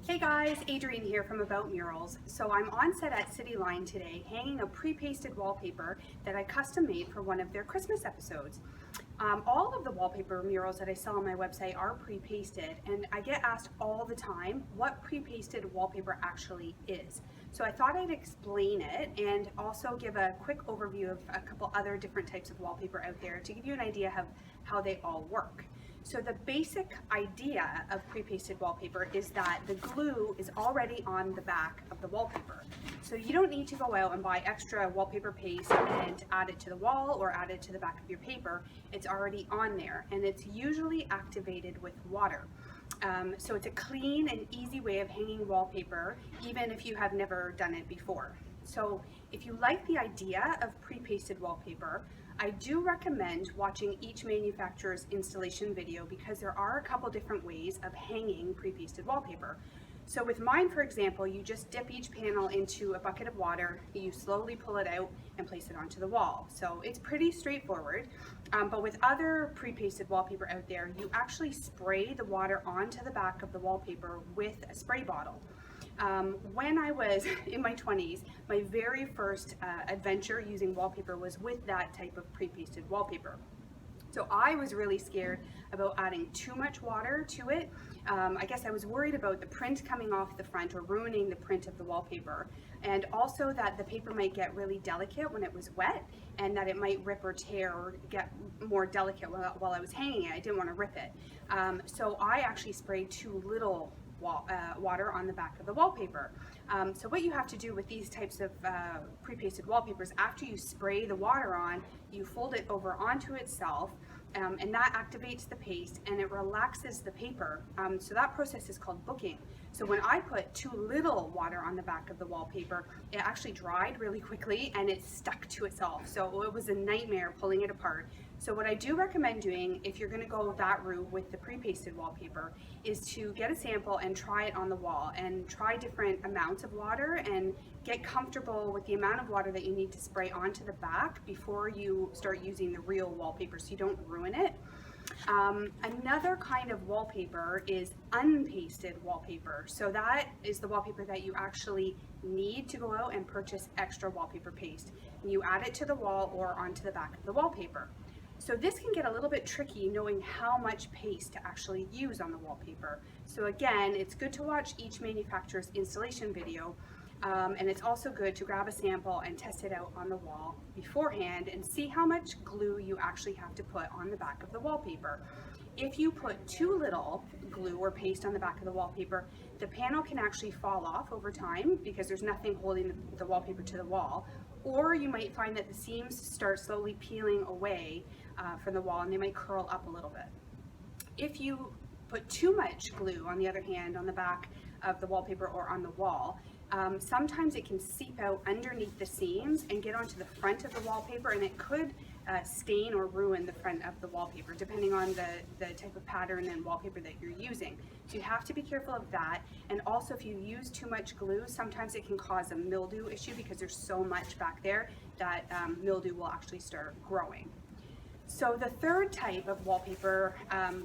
Hey guys, Adrienne here from About Murals. So I'm on set at Cityline today hanging a pre-pasted wallpaper that I custom made for one of their Christmas episodes. All of the wallpaper murals that I sell on my website are pre-pasted, and I get asked all the time what pre-pasted wallpaper actually is. So I thought I'd explain it and also give a quick overview of a couple other different types of wallpaper out there to give you an idea of how they all work. So the basic idea of pre-pasted wallpaper is that the glue is already on the back of the wallpaper. So you don't need to go out and buy extra wallpaper paste and add it to the wall or add it to the back of your paper. It's already on there, and it's usually activated with water. So it's a clean and easy way of hanging wallpaper, even if you have never done it before. So if you like the idea of pre-pasted wallpaper, I do recommend watching each manufacturer's installation video because there are a couple different ways of hanging pre-pasted wallpaper. So with mine, for example, you just dip each panel into a bucket of water, you slowly pull it out and place it onto the wall. So it's pretty straightforward, but with other pre-pasted wallpaper out there, you actually spray the water onto the back of the wallpaper with a spray bottle. When I was in my 20s, my very first adventure using wallpaper was with that type of pre-pasted wallpaper. So I was really scared about adding too much water to it. I guess I was worried about the print coming off the front or ruining the print of the wallpaper, and also that the paper might get really delicate when it was wet and that it might rip or tear or get more delicate while I was hanging it. I didn't want to rip it. So I actually sprayed too little water on the back of the wallpaper. So what you have to do with these types of pre-pasted wallpapers, after you spray the water on, you fold it over onto itself, and that activates the paste and it relaxes the paper. So that process is called booking. So when I put too little water on the back of the wallpaper, it actually dried really quickly and it stuck to itself. So it was a nightmare pulling it apart. So what I do recommend doing, if you're going to go that route with the pre-pasted wallpaper, is to get a sample and try it on the wall and try different amounts of water and get comfortable with the amount of water that you need to spray onto the back before you start using the real wallpaper so you don't ruin it. Another kind of wallpaper is unpasted wallpaper. So that is the wallpaper that you actually need to go out and purchase extra wallpaper paste. And you add it to the wall or onto the back of the wallpaper. So this can get a little bit tricky knowing how much paste to actually use on the wallpaper. So again, it's good to watch each manufacturer's installation video, and it's also good to grab a sample and test it out on the wall beforehand and see how much glue you actually have to put on the back of the wallpaper. If you put too little glue or paste on the back of the wallpaper, the panel can actually fall off over time because there's nothing holding the wallpaper to the wall, or you might find that the seams start slowly peeling away from the wall and they might curl up a little bit. If you put too much glue, on the other hand, on the back of the wallpaper or on the wall, sometimes it can seep out underneath the seams and get onto the front of the wallpaper, and it could stain or ruin the front of the wallpaper depending on the type of pattern and wallpaper that you're using. So you have to be careful of that, and also if you use too much glue, sometimes it can cause a mildew issue because there's so much back there that mildew will actually start growing. So the third type of wallpaper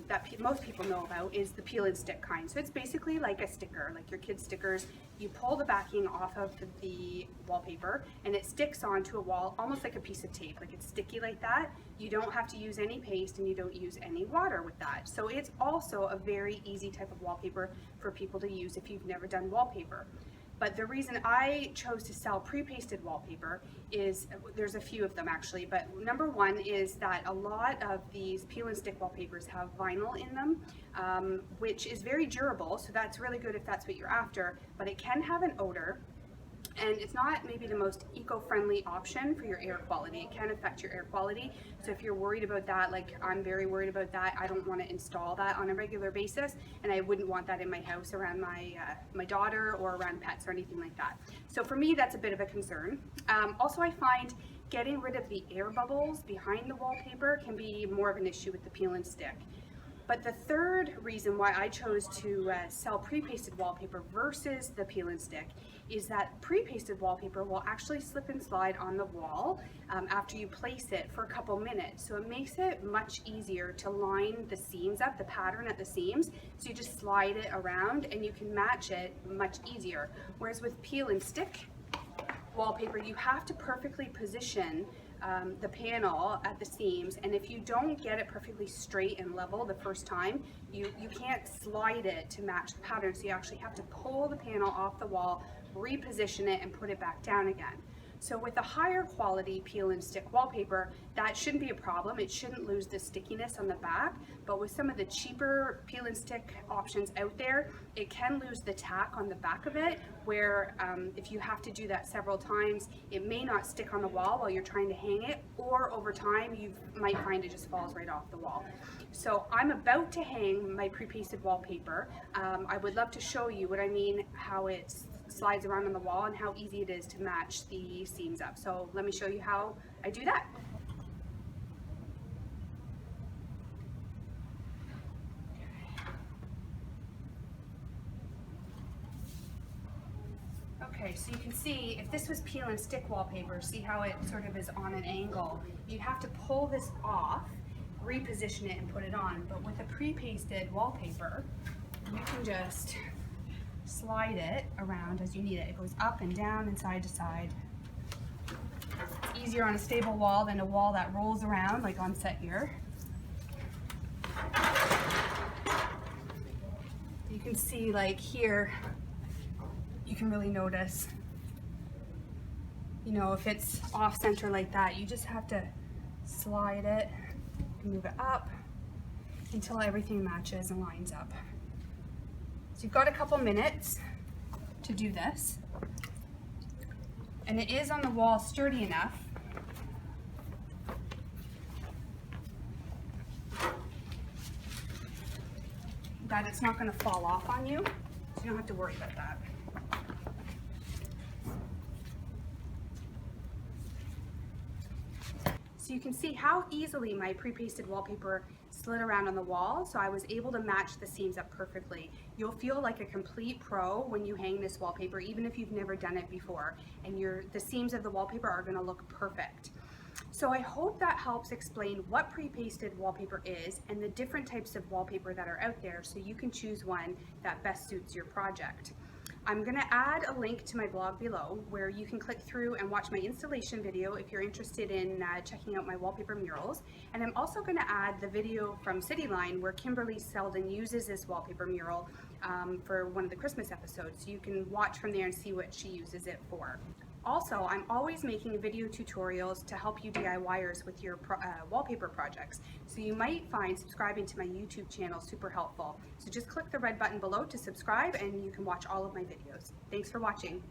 that most people know about is the peel and stick kind. So it's basically like a sticker, like your kids' stickers. You pull the backing off of the wallpaper and it sticks onto a wall almost like a piece of tape, like it's sticky like that. You don't have to use any paste and you don't use any water with that. So it's also a very easy type of wallpaper for people to use if you've never done wallpaper. But the reason I chose to sell pre-pasted wallpaper is, there's a few of them actually, but number one is that a lot of these peel and stick wallpapers have vinyl in them, which is very durable, so that's really good if that's what you're after, but it can have an odor. And it's not maybe the most eco-friendly option for your air quality. It can affect your air quality. So if you're worried about that, like I'm very worried about that, I don't want to install that on a regular basis, and I wouldn't want that in my house around my daughter or around pets or anything like that. So for me, that's a bit of a concern. Also, I find getting rid of the air bubbles behind the wallpaper can be more of an issue with the peel and stick. But the third reason why I chose to sell pre-pasted wallpaper versus the peel and stick is that pre-pasted wallpaper will actually slip and slide on the wall after you place it for a couple minutes. So it makes it much easier to line the seams up, the pattern at the seams. So you just slide it around and you can match it much easier. Whereas with peel and stick wallpaper, you have to perfectly position the panel at the seams, and if you don't get it perfectly straight and level the first time, you can't slide it to match the pattern, so you actually have to pull the panel off the wall, reposition it, and put it back down again. So with a higher quality peel and stick wallpaper, that shouldn't be a problem. It shouldn't lose the stickiness on the back, but with some of the cheaper peel and stick options out there, it can lose the tack on the back of it, where if you have to do that several times, it may not stick on the wall while you're trying to hang it, or over time you might find it just falls right off the wall. So I'm about to hang my pre-pasted wallpaper. I would love to show you what I mean, how it slides around on the wall and how easy it is to match the seams up. So let me show you how I do that. Okay, so you can see if this was peel and stick wallpaper, see how it sort of is on an angle. You'd have to pull this off, reposition it, and put it on. But with a pre-pasted wallpaper, you can just slide it around as you need it. It goes up and down and side to side. It's easier on a stable wall than a wall that rolls around like on set here. You can see like here, you can really notice, you know, if it's off center like that, you just have to slide it and move it up until everything matches and lines up. So you've got a couple minutes to do this, and it is on the wall sturdy enough that it's not going to fall off on you, so you don't have to worry about that. So you can see how easily my pre-pasted wallpaper slid around on the wall, so I was able to match the seams up perfectly. You'll feel like a complete pro when you hang this wallpaper, even if you've never done it before, and the seams of the wallpaper are going to look perfect. So I hope that helps explain what pre-pasted wallpaper is and the different types of wallpaper that are out there, so you can choose one that best suits your project. I'm going to add a link to my blog below where you can click through and watch my installation video if you're interested in checking out my wallpaper murals. And I'm also going to add the video from Cityline where Kimberly Selden uses this wallpaper mural for one of the Christmas episodes. So you can watch from there and see what she uses it for. Also, I'm always making video tutorials to help you DIYers with your wallpaper projects. So you might find subscribing to my YouTube channel super helpful. So just click the red button below to subscribe and you can watch all of my videos. Thanks for watching.